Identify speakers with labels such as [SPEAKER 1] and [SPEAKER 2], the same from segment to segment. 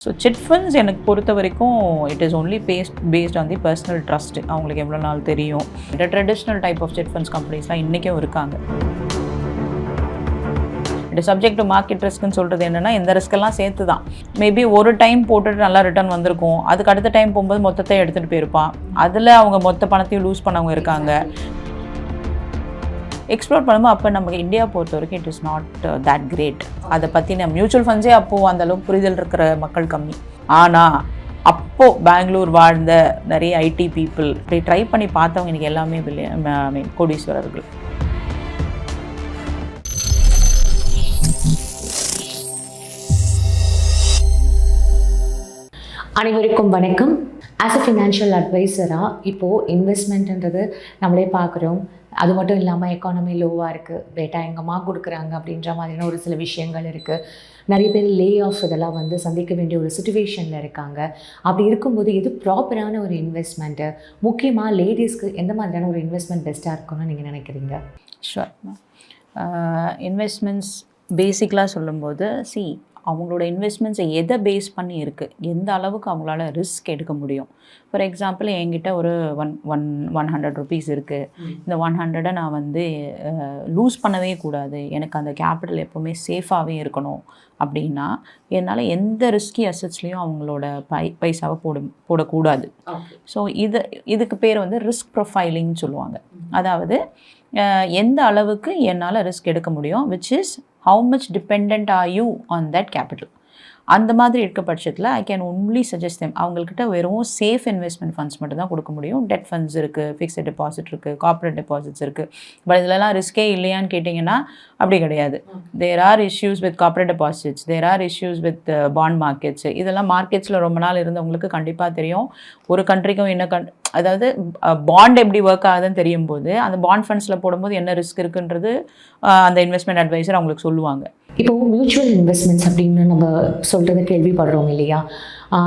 [SPEAKER 1] So chit funds எனக்கு பொறுத்த வரைக்கும் it is only based on the personal trust. அவங்களுக்கு எவ்வளோ நாள் தெரியும். இந்த traditional type of chit funds கம்பெனிஸ்லாம் இன்றைக்கும் இருக்காங்க. இட் சப்ஜெக்ட் டு மார்க்கெட் ரிஸ்க்னு சொல்கிறது என்னென்னா, இந்த ரிஸ்க்கெல்லாம் சேர்த்து தான். மேபி ஒரு டைம் போட்டுட்டு நல்லா ரிட்டர்ன் வந்திருக்கும், அதுக்கு அடுத்த டைம் போகும்போது மொத்தத்தை எடுத்துகிட்டு போயிருப்பான். அதில் அவங்க மொத்த பணத்தையும் லூஸ் பண்ணவங்க இருக்காங்க. எக்ஸ்ப்ளோர் பண்ணும்போது அப்போ நமக்கு இந்தியா பொறுத்த வரைக்கும் it is not that great. அதை பற்றின மியூச்சுவல் ஃபண்ட்ஸே அப்போது அந்தளவுக்கு புரிதல் இருக்கிற மக்கள் கம்மி. ஆனால் அப்போது பெங்களூர் வாழ்ந்த நிறைய ஐடி பீப்புள் இப்படி ட்ரை பண்ணி பார்த்தவங்க இன்றைக்கி எல்லாமே கோடீஸ்வரர்கள்.
[SPEAKER 2] அனைவருக்கும் வணக்கம். ஆஸ் அ ஃபினான்ஷியல் அட்வைசராக இப்போது இன்வெஸ்ட்மெண்ட்ன்றது நம்மளே பார்க்குறோம். அது மட்டும் இல்லாமல் எக்கானமி லோவாக இருக்குது, டேட்டா எங்கம்மா கொடுக்குறாங்க அப்படின்ற மாதிரியான ஒரு சில விஷயங்கள் இருக்குது. நிறைய பேர் லே ஆஃப் இதெல்லாம் சந்திக்க வேண்டிய ஒரு சிச்சுவேஷனில் இருக்காங்க. அப்படி இருக்கும்போது எது ப்ராப்பரான ஒரு இன்வெஸ்ட்மெண்ட்டு, முக்கியமாக லேடிஸ்க்கு எந்த மாதிரியான ஒரு இன்வெஸ்ட்மெண்ட் பெஸ்ட்டாக இருக்கும்னு நீங்கள் நினைக்கிறீங்க?
[SPEAKER 1] ஷுர். இன்வெஸ்ட்மெண்ட்ஸ் பேசிக்கலாக சொல்லும்போது அவங்களோட இன்வெஸ்ட்மெண்ட்ஸை எதை பேஸ் பண்ணி இருக்குது, எந்த அளவுக்கு அவங்களால ரிஸ்க் எடுக்க முடியும். ஃபார் எக்ஸாம்பிள், என்கிட்ட ஒரு 100 rupees இருக்குது. இந்த 100 நான் லூஸ் பண்ணவே கூடாது, எனக்கு அந்த கேபிட்டல் எப்போவுமே சேஃபாகவே இருக்கணும் அப்படின்னா, என்னால் எந்த ரிஸ்கி அசட்ஸ்லேயும் அவங்களோட பைசாவை போடக்கூடாது. ஸோ இதுக்கு பேர் ரிஸ்க் ப்ரொஃபைலிங்னு சொல்லுவாங்க. அதாவது எந்த அளவுக்கு என்னால் ரிஸ்க் எடுக்க முடியும், which is how much dependent are you on that capital. அந்த மாதிரி இருக்க பட்சத்தில் I can only suggest them. அவங்கக்கிட்ட வெறும் சேஃப் இன்வெஸ்ட்மெண்ட் ஃபண்ட்ஸ் மட்டும் தான் கொடுக்க முடியும். டெட் ஃபண்ட்ஸ் இருக்குது, ஃபிக்ஸட் டெபாசிட் இருக்குது, கார்ப்பரேட் டெபாசிட்ஸ் இருக்குது. பட் இதிலலாம் ரிஸ்கே இல்லையான்னு கேட்டிங்கன்னா அப்படி கிடையாது. There are issues with corporate deposits, there are issues with bond markets. இதெல்லாம் மார்க்கெட்ஸில் ரொம்ப நாள் இருந்தவங்களுக்கு கண்டிப்பாக தெரியும். ஒரு கண்ட்ரிக்கும் அதாவது பாண்ட் எப்படி ஒர்க் ஆகுதுன்னு தெரியும் போது அந்த பாண்ட் ஃபண்ட்ஸில் போடும்போது என்ன ரிஸ்க் இருக்குன்றது அந்த இன்வெஸ்ட்மெண்ட் அட்வைசர் அவங்களுக்கு சொல்லுவாங்க.
[SPEAKER 2] இப்போது மியூச்சுவல் இன்வெஸ்ட்மெண்ட்ஸ் அப்படின்னு நம்ம சொல்கிறத கேள்விப்படுறோம் இல்லையா?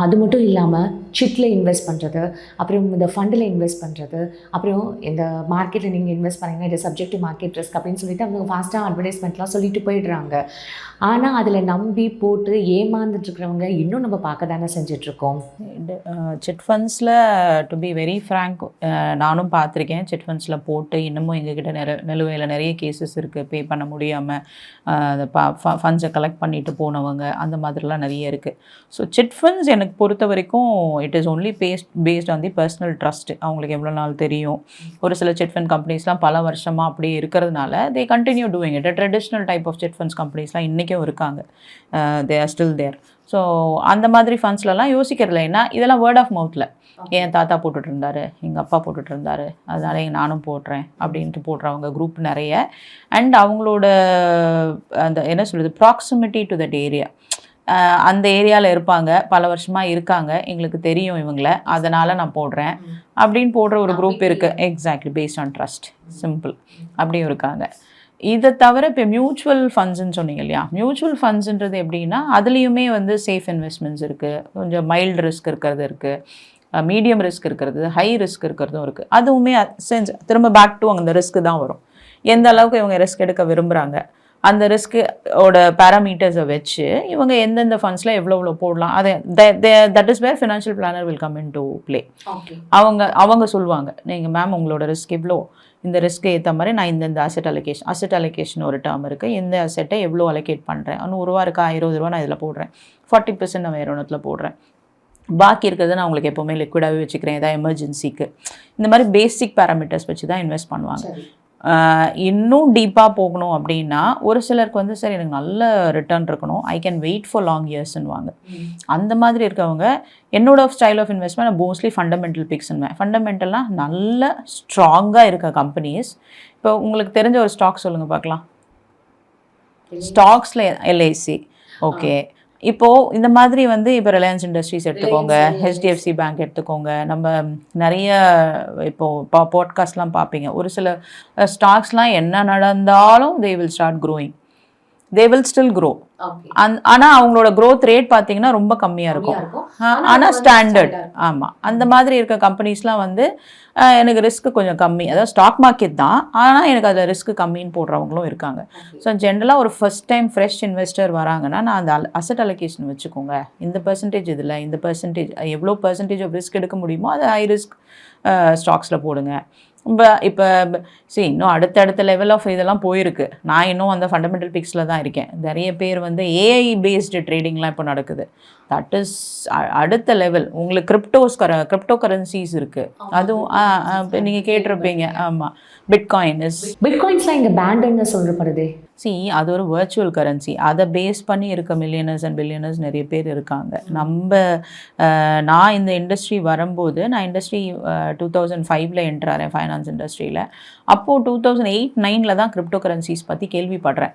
[SPEAKER 2] அது மட்டும் இல்லாமல் சிட்டில் இன்வெஸ்ட் பண்ணுறது, அப்புறம் இந்த ஃபண்டில் இன்வெஸ்ட் பண்ணுறது, அப்புறம் இந்த மார்க்கெட்டில் நீங்கள் இன்வெஸ்ட் பண்ணிங்கன்னா இது சப்ஜெக்ட் டு மார்க்கெட் ரிஸ்க் அப்படின்னு சொல்லிட்டு அவங்க ஃபாஸ்ட்டாக அட்வர்டைஸ்மெண்ட்லாம் சொல்லிட்டு போயிடுறாங்க. ஆனால் அதில் நம்பி போட்டு ஏமாந்துட்டுருக்கிறவங்க இன்னும் நம்ம பார்க்க தானே செஞ்சிட்ருக்கோம்.
[SPEAKER 1] சிட் ஃபண்ட்ஸில் டு பி வெரி ஃப்ராங்க், நானும் பார்த்துருக்கேன். சிட் ஃபண்ட்ஸில் போட்டு இன்னமும் எங்ககிட்ட நிலுவையில் நிறைய கேசஸ் இருக்குது. பே பண்ண முடியாமல் அந்த ஃபண்ட்ஸை கலெக்ட் பண்ணிட்டு போனவங்க, அந்த மாதிரிலாம் நிறைய இருக்குது. ஸோ சிட் ஃபண்ட்ஸ் எனக்கு பொறுத்த வரைக்கும் it is only based on the personal trust. அவங்களுக்கு எவ்வளோ நாள் தெரியும். ஒரு சில சிட் ஃபண்ட் கம்பெனிஸ்லாம் பல வருஷமாக அப்படியே இருக்கிறதுனால they continue doing it. Traditional type of chit funds கம்பெனிஸ்லாம் இன்றைக்கும் இருக்காங்க. They are still there. So அந்த மாதிரி ஃபண்ட்ஸ்லலாம் யோசிக்கிறதில்ல. ஏன்னா இதெல்லாம் வேர்ட் ஆஃப் மவுத்தில், என் தாத்தா போட்டுட்டு இருந்தாரு, எங்கள் அப்பா போட்டுட்டு இருந்தாரு, அதனால நானும் போடுறேன் அப்படின்ட்டு போடுறவங்க குரூப் நிறைய. அண்ட் அவங்களோட அந்த என்ன சொல்கிறது, ப்ராக்சிமிட்டி டு தட் ஏரியா, அந்த ஏரியாவில் இருப்பாங்க, பல வருஷமாக இருக்காங்க, எங்களுக்கு தெரியும் இவங்கள, அதனால் நான் போடுறேன் அப்படின்னு போடுற ஒரு குரூப் இருக்குது. Exactly, based on trust, simple. அப்படியும் இருக்காங்க. இதை தவிர இப்போ மியூச்சுவல் ஃபண்ட்ஸ்ன்னு சொன்னீங்க இல்லையா? மியூச்சுவல் ஃபண்ட்ஸுன்றது எப்படின்னா, அதுலேயுமே சேஃப் இன்வெஸ்ட்மெண்ட்ஸ் இருக்குது, கொஞ்சம் மைல்டு ரிஸ்க் இருக்கிறது இருக்குது, மீடியம் ரிஸ்க் இருக்கிறது, ஹை ரிஸ்க் இருக்கிறதும் இருக்குது. அதுவுமே திரும்ப பேக் டு அந்த ரிஸ்க்கு தான் வரும். எந்த அளவுக்கு இவங்க ரிஸ்க் எடுக்க விரும்புகிறாங்க, அந்த ரிஸ்க்கோட பேராமீட்டர்ஸை வச்சு இவங்க எந்தெந்த ஃபண்ட்ஸில் எவ்வளோ போடலாம், அதை that is where financial planner will come in to play. அவங்க சொல்லுவாங்க, நீங்கள் மேம் உங்களோட ரிஸ்க் எவ்வளோ, இந்த ரிஸ்க்கு ஏற்ற மாதிரி நான் இந்த அசெட் அலோகேஷன் ஒரு டேர்ம் இருக்குது, எந்த அசெட்டை எவ்வளோ அலோகேட் பண்ணுறேன், 100 ரூபா இருக்கா, 20 ரூபா நான் இதில் போடுறேன், 40% நான் வேறு ஒன்றத்தில் போடுறேன், பாக்கி இருக்கிறது நான் உங்களுக்கு எப்போவுமே லிக்விடாகவே வச்சுக்கிறேன் ஏதாவது எமர்ஜென்சிக்கு. இந்த மாதிரி பேசிக் பேராமீட்டர்ஸ் வச்சு தான் இன்வெஸ்ட் பண்ணுவாங்க. இன்னும் டீப்பாக போகணும் அப்படின்னா ஒரு சிலருக்கு சரி எனக்கு நல்ல ரிட்டர்ன் இருக்கணும், I can wait for long இயர்ஸ்ன்னுவாங்க. அந்த மாதிரி இருக்கவங்க என்னோட style of investment mostly fundamental பிக்ஸ்ன்னுவேன். ஃபண்டமெண்டல்லாம் நல்ல ஸ்ட்ராங்காக இருக்க கம்பெனிஸ். இப்போ உங்களுக்கு தெரிஞ்ச ஒரு ஸ்டாக் சொல்லுங்கள் பார்க்கலாம். ஸ்டாக்ஸில் LIC, ஓகே. இப்போது இந்த மாதிரி இப்போ ரிலையன்ஸ் இண்டஸ்ட்ரீஸ் எடுத்துக்கோங்க, HDFC பேங்க் எடுத்துக்கோங்க. நம்ம நிறைய இப்போது பாட்காஸ்ட்லாம் பார்ப்பீங்க. ஒரு சில ஸ்டாக்ஸ்லாம் என்ன நடந்தாலும் they will start growing, they will still grow. ஆனால் அவங்களோட growth ரேட் பார்த்தீங்கன்னா ரொம்ப கம்மியாக இருக்கும். ஆனால் ஸ்டாண்டர்ட். ஆமாம், அந்த மாதிரி இருக்க கம்பெனிஸ்லாம் வந்து எனக்கு ரிஸ்க் கொஞ்சம் கம்மி. அதாவது ஸ்டாக் மார்க்கெட் தான், ஆனால் எனக்கு அதில் ரிஸ்க் கம்மின்னு போடுறவங்களும் இருக்காங்க. ஸோ ஜென்ரலாக ஒரு ஃபர்ஸ்ட் டைம் ஃப்ரெஷ் இன்வெஸ்டர் வராங்கன்னா, நான் அந்த அசட் அலோகேஷன் வச்சுக்கோங்க, இந்த பெர்சன்டேஜ் இதில், இந்த பெர்சன்டேஜ் எவ்வளோ பெர்சன்டேஜ் ஆஃப் ரிஸ்க் எடுக்க முடியுமோ அதை ஹை ரிஸ்க் ஸ்டாக்ஸில் போடுங்க. இப்போ இன்னும் அடுத்தடுத்த லெவல் ஆஃப் இதெல்லாம் போயிருக்கு. நான் இன்னும் அந்த ஃபண்டமெண்டல் பிக்ஸில் தான் இருக்கேன். நிறைய பேர் வந்து ஏஐ பேஸ்டு ட்ரேடிங்லாம் இப்போ நடக்குது. தட் இஸ் அடுத்த லெவல். உங்களுக்கு கிரிப்டோ கரன்சிஸ் இருக்குது. அதுவும் நீங்கள் கேட்டிருப்பீங்க. ஆமாம்,
[SPEAKER 2] பிட்காயின்ஸ்லாம் இங்கே பேண்டுன்னு சொல்லப்படுது.
[SPEAKER 1] அது ஒரு வர்ச்சுவல் கரன்சி. அதை பேஸ் பண்ணி இருக்க மில்லியனர்ஸ் அண்ட் பில்லியனர்ஸ் நிறைய பேர் இருக்காங்க. நான் இந்த இண்டஸ்ட்ரி வரும்போது, நான் இண்டஸ்ட்ரி 2005 என்டர் ஆகிறேன் ஃபைனான்ஸ் இண்டஸ்ட்ரியில். அப்போது 2008-9 தான் கிரிப்டோ கரன்சிஸ் பற்றி கேள்விப்படுறேன்.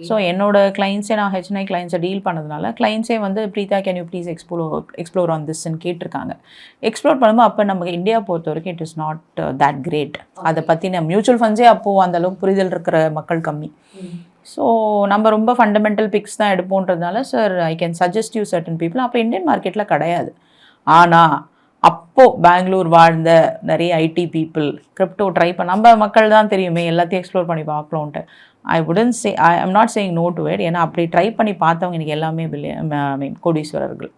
[SPEAKER 1] ஸோ என்னோட கிளைண்ட்ஸே, நான் ஹெச்என்ஐ கிளைண்ட்ஸை டீல் பண்ணதுனால கிளைண்ட்ஸே வந்து Preetha can you please explore on திஸ்ன்னு கேட்டிருக்காங்க. எக்ஸ்ப்ளோர் பண்ணும்போது அப்போ நமக்கு இந்தியா பொறுத்த வரைக்கும் it is not that great. அதை பற்றின மியூச்சுவல் ஃபண்ட்ஸே அப்போது அந்தளவுக்கு புரிதல் இருக்கிற மக்கள் கம்மி. ஸோ நம்ம ரொம்ப ஃபண்டமெண்டல் பிக்ஸ் தான் எடுப்போன்றதுனால, sir I can suggest you certain people. அப்போ இந்தியன் மார்க்கெட்டில் கிடையாது. ஆனால் அப்போது பெங்களூர் வாழ்ந்த நிறைய ஐடி பீப்புள் கிரிப்டோ ட்ரை நம்ம மக்கள் தான் தெரியுமே, எல்லாத்தையும் எக்ஸ்ப்ளோர் பண்ணி பார்க்கலான்ட்டு. I am not saying no to it. ஏன்னா அப்படி ட்ரை பண்ணி பார்த்தவங்க எனக்கு எல்லாமே கோடீஸ்வரர்கள்.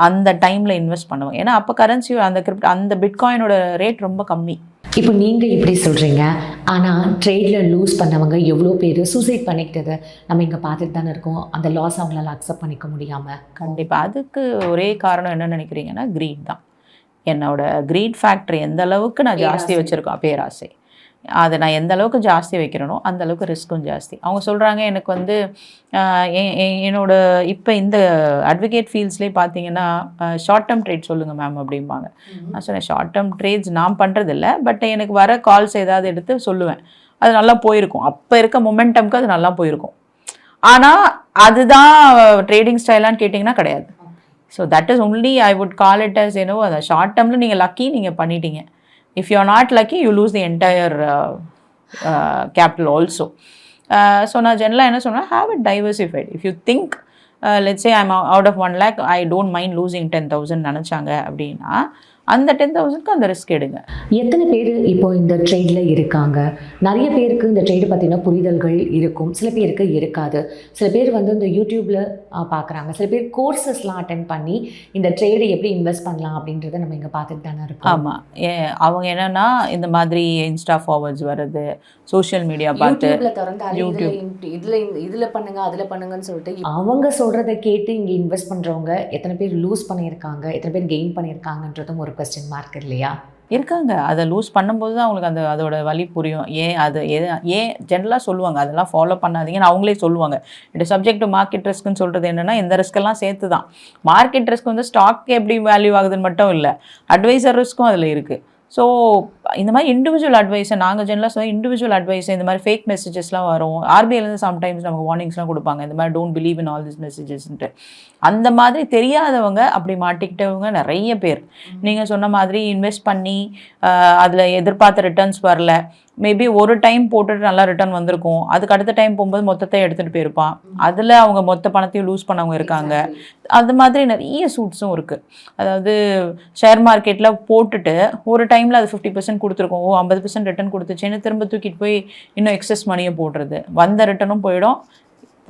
[SPEAKER 1] அந்த டைமில் இன்வெஸ்ட் பண்ணுவாங்க. ஏன்னா அப்போ கரன்சி அந்த பிட்காயினோட ரேட் ரொம்ப கம்மி.
[SPEAKER 2] இப்போ நீங்கள் இப்படி சொல்கிறீங்க, ஆனால் ட்ரேடில் லூஸ் பண்ணவங்க எவ்வளோ பேர் சூசைட் பண்ணிக்கிட்டது நம்ம இங்கே பார்த்துட்டு தானே இருக்கோம். அந்த லாஸ் அவங்களால அக்செப்ட் பண்ணிக்க முடியாமல்.
[SPEAKER 1] கண்டிப்பாக அதுக்கு ஒரே காரணம் என்ன நினைக்கிறீங்கன்னா, க்ரீட் தான். என்னோட க்ரீட் ஃபேக்டரி எந்த அளவுக்கு நான் ஜாஸ்தி வச்சுருக்கோம், பேராசை. அதை நான் எந்த அளவுக்கு ஜாஸ்தி வைக்கிறேனோ அந்த அளவுக்கு ரிஸ்க்கும் ஜாஸ்தி. அவங்க சொல்கிறாங்க எனக்கு வந்து என்னோட இப்போ இந்த அட்வொகேட் ஃபீல்ட்ஸ்லேயே பார்த்தீங்கன்னா ஷார்ட் டேர்ம் ட்ரேட் சொல்லுங்கள் மேம் அப்படிம்பாங்க. நான் சொன்னேன், ஷார்ட் டேர்ம் ட்ரேட்ஸ் நான் பண்ணுறதில்ல, பட் எனக்கு வர கால்ஸ் ஏதாவது எடுத்து சொல்லுவேன். அது நல்லா போயிருக்கும், அப்போ இருக்க மொமெண்டம்க்கு அது நல்லா போயிருக்கும். ஆனால் அதுதான் ட்ரேடிங் ஸ்டைலான்னு கேட்டிங்கன்னா கிடையாது. So that is only I would call it as அதை ஷார்ட் டேர்மில் நீங்கள் லக்கி, நீங்கள் பண்ணிட்டீங்க. If you are not lucky, you lose the entire capital also. So நான் ஜென்ரலாக என்ன சொன்னேன், have it diversified. If you think, let's say I'm out of 1 lakh, I don't mind losing 10,000 நினச்சாங்க அப்படின்னா அந்த 10,000க்கு அந்த ரிஸ்க் எடுங்க.
[SPEAKER 2] எத்தனை பேர் இப்போ இந்த ட்ரேடில் இருக்காங்க? நிறைய பேருக்கு இந்த ட்ரேடு பற்றின புரிதல்கள் இருக்கும், சில பேருக்கு இருக்காது. சில பேர் வந்து இந்த யூடியூப்பில் பார்க்குறாங்க, சில பேர் கோர்சஸ்லாம் அட்டென்ட் பண்ணி இந்த ட்ரேடை எப்படி இன்வெஸ்ட் பண்ணலாம் அப்படின்றத நம்ம இங்கே பார்த்துட்டு தானே இருக்கோம்.
[SPEAKER 1] ஆமாம், அவங்க என்னென்னா இந்த மாதிரி இன்ஸ்டா ஃபார்வர்ட்ஸ் வருது, சோஷியல் மீடியா பார்த்து
[SPEAKER 2] இதில் பண்ணுங்க அதில் பண்ணுங்கன்னு சொல்லிட்டு அவங்க சொல்கிறத கேட்டு இங்கே இன்வெஸ்ட் பண்ணுறவங்க எத்தனை பேர் லூஸ் பண்ணியிருக்காங்க, எத்தனை பேர் கெயின் பண்ணியிருக்காங்கன்றதும் ஒரு கொஸ்டின் மார்க் இல்லையா?
[SPEAKER 1] இருக்காங்க. அதை லூஸ் பண்ணும்போது தான் அவங்களுக்கு அதோட வலி புரியும். ஏன் ஜென்ரலாக சொல்லுவாங்க அதெல்லாம் ஃபாலோ பண்ணாதீங்கன்னு அவங்களே சொல்லுவாங்க. இது சப்ஜெக்ட் டு மார்க்கெட் ரிஸ்க்குன்னு சொல்கிறது என்னென்னா, இந்த ரிஸ்க்கெல்லாம் சேர்த்து தான். மார்க்கெட் ரிஸ்க் வந்து ஸ்டாக் எப்படி வேல்யூ ஆகுதுன்னு மட்டும் இல்லை, அட்வைசர் ரிஸ்க்கும் அதில் இருக்குது. ஸோ இந்த மாதிரி இண்டிவிஜுவல் அட்வைஸை நாங்கள் ஜென்ரலாக சொல்ல, இண்டிவிஜுவல் அட்வைஸை இந்த மாதிரி ஃபேக் மெசேஜஸ்லாம் வரும். ஆர்பிஐலேருந்து சம்டைம்ஸ் நமக்கு வார்னிங்ஸ்லாம் கொடுப்பாங்க, இந்த மாதிரி don't believe in all this மெசேஜஸ்ன்ட்டு. அந்த மாதிரி தெரியாதவங்க அப்படி மாட்டிக்கிட்டவங்க நிறைய பேர். நீங்கள் சொன்ன மாதிரி இன்வெஸ்ட் பண்ணி அதில் எதிர்பார்த்த ரிட்டர்ன்ஸ் வரல, மேபி ஒரு டைம் போட்டுட்டு நல்லா ரிட்டர்ன் வந்திருக்கும், அதுக்கு அடுத்த டைம் போகும்போது மொத்தத்தை எடுத்துகிட்டு போயிருப்பான், அதில் அவங்க மொத்த பணத்தையும் லூஸ் பண்ணவங்க இருக்காங்க. அது மாதிரி நிறைய சூட்ஸும் இருக்குது. அதாவது ஷேர் மார்க்கெட்டில் போட்டுட்டு ஒரு டைமில் அது 50% கொடுத்துருக்கோம், 50% ரிட்டர்ன் கொடுத்துச்சேன்னு திரும்ப தூக்கிட்டு போய் இன்னும் எக்ஸஸ் மணியை போடுறது, வந்த ரிட்டர்னும் போயிடும்,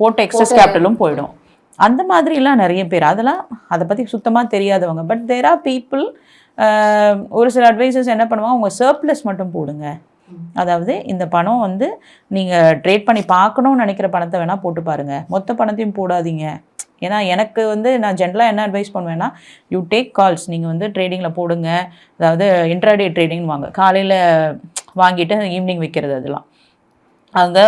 [SPEAKER 1] போட்ட எக்ஸஸ் கேபிட்டலும் போயிடும். அந்த மாதிரிலாம் நிறைய பேர், அதெல்லாம் அதை பற்றி சுத்தமாக தெரியாதவங்க. பட் தேர் ஆர் பீப்புள், ஒரு சில அட்வைசர்ஸ் என்ன பண்ணுவாங்க, உங்கள் சர்ப்ளஸ் மட்டும் போடுங்க. அதாவது இந்த பணம் வந்து நீங்கள் ட்ரேட் பண்ணி பார்க்கணும்னு நினைக்கிற பணத்தை வேணால் போட்டு பாருங்கள், மொத்த பணத்தையும் போடாதீங்க. ஏன்னா எனக்கு வந்து நான் ஜென்ரலாக என்ன அட்வைஸ் பண்ணுவேன்னா, யூ டேக் கால்ஸ். நீங்கள் வந்து ட்ரேடிங்கில் போடுங்க, அதாவது இன்ட்ராடே ட்ரேடிங்னு வாங்க, காலையில் வாங்கிட்டு ஈவினிங் விற்கிறது, அதெல்லாம் அங்கே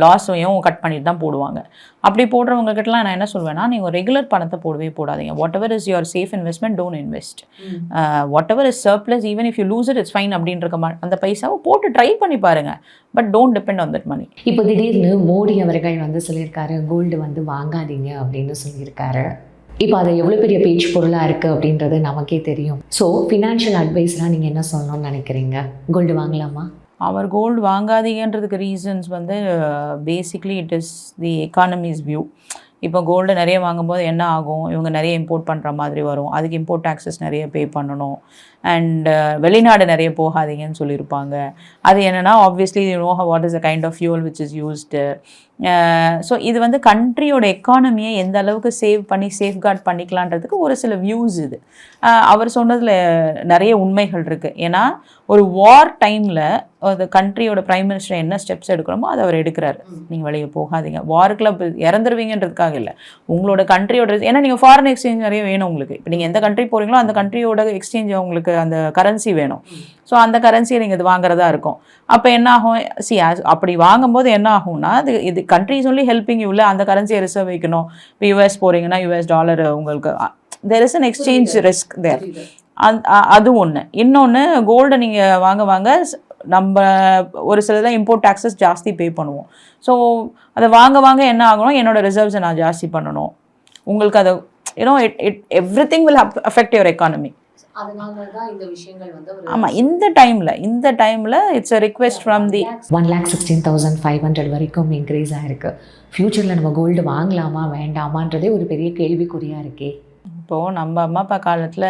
[SPEAKER 1] லாஸையும் கட் பண்ணிட்டு தான் போடுவாங்க. அப்படி போடுறவங்ககிட்டலாம் நான் என்ன சொல்வேன்னா, நீங்கள் ரெகுலர் பணத்தை போடவே போடாதீங்க. Whatever is your safe investment, don't invest. Whatever is surplus, even if you lose it, it's fine அப்படின்ற அந்த பைசாவை போட்டு ட்ரை பண்ணி பாருங்கள், but don't depend on that money.
[SPEAKER 2] இப்போ திடீர்னு மோடி அவர்கள் வந்து சொல்லியிருக்காரு, கோல்டு வந்து வாங்காதீங்க அப்படின்னு சொல்லியிருக்காரு. இப்போ அது எவ்வளோ பெரிய பேச்சு பொருளாக இருக்குது அப்படின்றது நமக்கே தெரியும். ஸோ ஃபினான்ஷியல் அட்வைஸ்லாம் நீங்கள் என்ன சொல்லணும்னு நினைக்கிறீங்க? கோல்டு வாங்கலாமா?
[SPEAKER 1] அவர் கோல்டு வாங்காதீங்கன்றதுக்கு ரீசன்ஸ் வந்து basically it is the economies view. இப்போ கோல்டு நிறைய வாங்கும்போது என்ன ஆகும், இவங்க நிறைய இம்போர்ட் பண்ணுற மாதிரி வரும், அதுக்கு இம்போர்ட் டேக்ஸஸ் நிறைய பே பண்ணணும், அண்ட் வெளிநாடு நிறைய போகாதீங்கன்னு சொல்லியிருப்பாங்க. அது என்னென்னா obviously you know what is a kind of fuel which is used. So இது வந்து கண்ட்ரியோட எக்கானமியை எந்த அளவுக்கு சேஃப்கார்ட் பண்ணிக்கலான்றதுக்கு ஒரு சில வியூஸ் இது. அவர் சொன்னதில் நிறைய உண்மைகள் இருக்குது. ஏன்னா ஒரு வார் டைமில் அந்த கண்ட்ரியோட பிரைம் மினிஸ்டர் என்ன ஸ்டெப்ஸ் எடுக்கணுமோ அதை அவர் எடுக்கிறாரு. நீங்கள் வெளியே போகாதீங்க, வாருக்குள்ள இறந்துருவீங்கன்றதுக்காக இல்லை, உங்களோட கண்ட்ரியோட, ஏன்னா நீங்கள் ஃபாரின் எக்ஸ்சேஞ்ச் நிறைய வேணும் உங்களுக்கு. இப்போ நீங்கள் எந்த கண்ட்ரி போகிறீங்களோ அந்த கண்ட்ரியோட எக்ஸ்சேஞ்ச் உங்களுக்கு அந்த கரன்சி வேணும். ஸோ அந்த கரன்சியை நீங்கள் இது வாங்குறதா இருக்கும். அப்போ என்ன ஆகும், அப்படி வாங்கும்போது என்ன ஆகும்னா, இது கண்ட்ரிஸ் ஒன்லி ஹெல்பிங் யூ, இல்லை அந்த கரன்சியை ரிசர்வ் வைக்கணும். இப்போ யூஎஸ் போகிறீங்கன்னா US டாலர் உங்களுக்கு there is an exchange risk there. அது ஒன்று. இன்னொன்று, கோல்டை நீங்கள் வாங்க நம்ம ஒரு சிலதான் இம்போர்ட் டேக்ஸஸ் ஜாஸ்தி பே பண்ணுவோம். ஸோ அதை வாங்க என்ன ஆகணும், என்னோட ரிசர்வ்ஸை நான் ஜாஸ்தி பண்ணணும். உங்களுக்கு அதை everything will affect your economy. ஆமாம், இந்த டைமில் it's a request from the
[SPEAKER 2] 1,16,500 வரைக்கும் இன்க்ரீஸ் ஆகிருக்கு. ஃப்யூச்சரில் நம்ம கோல்டு வாங்கலாமா வேண்டாமான்றதே ஒரு பெரிய கேள்விக்குறியாக இருக்கே.
[SPEAKER 1] இப்போது நம்ம அம்மா அப்பா காலத்தில்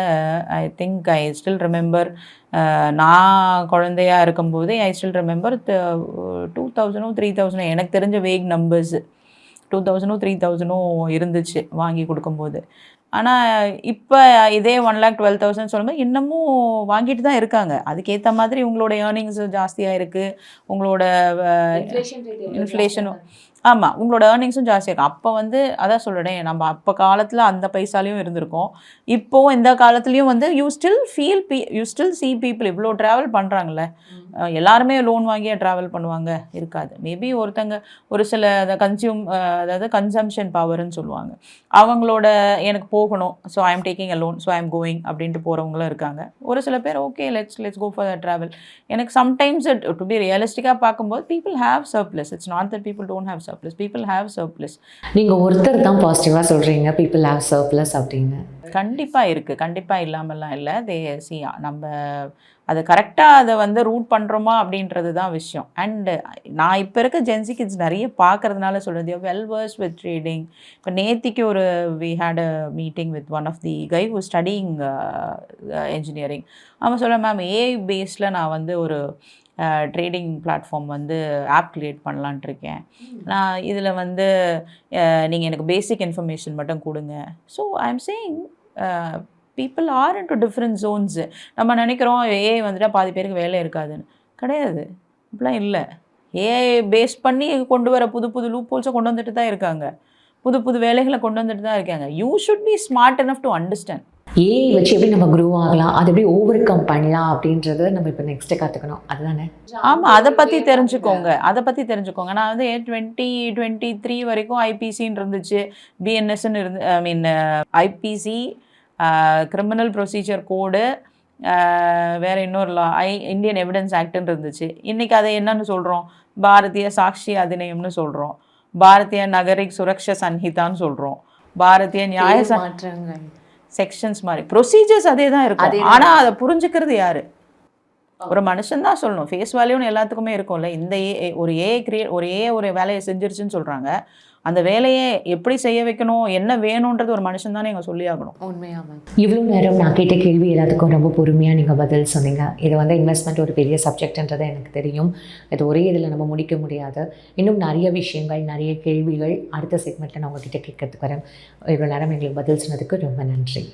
[SPEAKER 1] ஐ ஸ்டில் ரிமெம்பர், நான் குழந்தையாக இருக்கும்போது ஐ ஸ்டில் ரிமெம்பர் 2,000 3,000 எனக்கு தெரிஞ்ச வேக் நம்பர்ஸ் 2,000 3,000 இருந்துச்சு வாங்கி கொடுக்கும்போது. ஆனால் இப்போ இதே 1,12,000 சொல்லும்போது இன்னமும் வாங்கிட்டு தான் இருக்காங்க. அதுக்கேற்ற மாதிரி உங்களோட ஏர்னிங்ஸ் ஜாஸ்தியாக இருக்குது, உங்களோட இன்ஃப்ளேஷனும், ஆமாம், உங்களோட ஏர்னிங்ஸும் ஜாஸ்தியாக இருக்கும். அப்போ வந்து அதான் சொல்கிறேன், நம்ம அப்போ காலத்தில் அந்த பைசாலையும் இருந்திருக்கோம். இப்போது இந்த காலத்துலேயும் வந்து யூ ஸ்டில் see people இவ்வளோ ட்ராவல் பண்ணுறாங்களே. எல்லாருமே லோன் வாங்கியே ட்ராவல் பண்ணுவாங்க இருக்காது. மேபி ஒருத்தங்க ஒரு சில அதாவது கன்சம்ஷன் பவர்னு சொல்லுவாங்க, அவங்களோட எனக்கு போகணும், so I am taking a loan, so I am going அப்படின்ட்டு போகிறவங்களும் இருக்காங்க. ஒரு சில பேர் okay let's go for the travel. எனக்கு சம்டைம்ஸ் டு பி ரியலிஸ்டிக்காக பார்க்கும்போது people have surplus. It's not that people don't have surplus, people have surplus.
[SPEAKER 2] நீங்கள் ஒருத்தர் தான் பாசிட்டிவாக சொல்கிறீங்க பீப்புள் ஹேவ் சர்ப்ளஸ் அப்படின்னு.
[SPEAKER 1] கண்டிப்பாக இருக்குது, கண்டிப்பாக இல்லாமல்லாம் இல்லை. நம்ம அதை கரெக்டாக அதை வந்து ரூட் பண்ணுறோமா அப்படின்றது தான் விஷயம். அண்டு நான் இப்போ இருக்க ஜென்சி கிட்ஸ் நிறைய பார்க்குறதுனால சொல்கிறது, வெல் வர்ஸ் வித் ட்ரேடிங். இப்போ நேத்திக்கு we had a meeting with one of the guy who is studying engineering. அவன் சொல்ல, மேம் ஏஐ பேஸில் நான் வந்து ஒரு ட்ரேடிங் பிளாட்ஃபார்ம் வந்து ஆப் க்ரியேட் பண்ணலான்ட்டு இருக்கேன். நான் இதில் வந்து நீங்கள் எனக்கு பேசிக் இன்ஃபர்மேஷன் மட்டும் கொடுங்க. So I am saying people are into different zones. நம்ம நினைக்கிறோம் ஏஐ வந்துட்டால் பாதி பேருக்கு வேலை இருக்காதுன்னு. கிடையாது, அப்படிலாம் இல்லை. ஏஐ பேஸ் பண்ணி கொண்டு வர புது லூப் ஹோல்ஸை கொண்டு வந்துட்டு தான் இருக்காங்க, புது வேலைகளை கொண்டு வந்துட்டு தான் இருக்காங்க. You should be smart enough to understand.
[SPEAKER 2] AI வச்சு எப்படி நம்ம க்ரோ ஆகலாம், அதை எப்படி ஓவர் கம் பண்ணலாம் அப்படின்றத நம்ம இப்போ நெக்ஸ்ட்டு கற்றுக்கணும், அதுதானே?
[SPEAKER 1] ஆமாம், அதை பற்றி தெரிஞ்சுக்கோங்க. நான் வந்து 2023 வரைக்கும் ஐபிசின்னு இருந்துச்சு, பிஎன்எஸ்ன்னு ஐபிசி, கிரிமினல் ப்ரொசீஜர் கோடு, வேறு இன்னொரு லா இந்தியன் எவிடன்ஸ் ஆக்ட்னு இருந்துச்சு. இன்றைக்கி அதை என்னன்னு சொல்கிறோம், பாரதிய சாட்சி அதிநியம்னு சொல்கிறோம், பாரதிய நகரிக் சுரக்ஷா சன்ஹிதான்னு சொல்கிறோம், பாரதிய நியாய செக்ஷன்ஸ் மாதிரி ப்ரொசீஜர்ஸ் அதே தான் இருக்கும். ஆனால் அதை புரிஞ்சுக்கிறது யார்? ஒரு மனுஷன் தான் சொல்லணும். ஃபேஸ் வேல்யூன்னு எல்லாத்துக்குமே இருக்கும்ல. இந்த ஒரு வேலையை செஞ்சிருச்சுன்னு சொல்கிறாங்க, அந்த வேலையை எப்படி செய்ய வைக்கணும், என்ன வேணுன்றது ஒரு மனுஷன் தானே எங்கள் சொல்லி ஆகணும்.
[SPEAKER 2] உண்மையாக இவ்வளோ நேரம் நான் கேட்ட கேள்வி எல்லாத்துக்கும் ரொம்ப பொறுமையாக நீங்கள் பதில் சொன்னீங்க. இது வந்து இன்வெஸ்ட்மெண்ட் ஒரு பெரிய சப்ஜெக்ட்ன்றது எனக்கு தெரியும். இது ஒரே இதில் நம்ம முடிக்க முடியாது. இன்னும் நிறைய விஷயங்கள், நிறைய கேள்விகள் அடுத்த செக்மெண்ட்டில் நான் உங்ககிட்ட கேட்கறதுக்கு வரேன். இவ்வளோ நேரம் எங்களுக்கு பதில் சொன்னதுக்கு ரொம்ப நன்றி.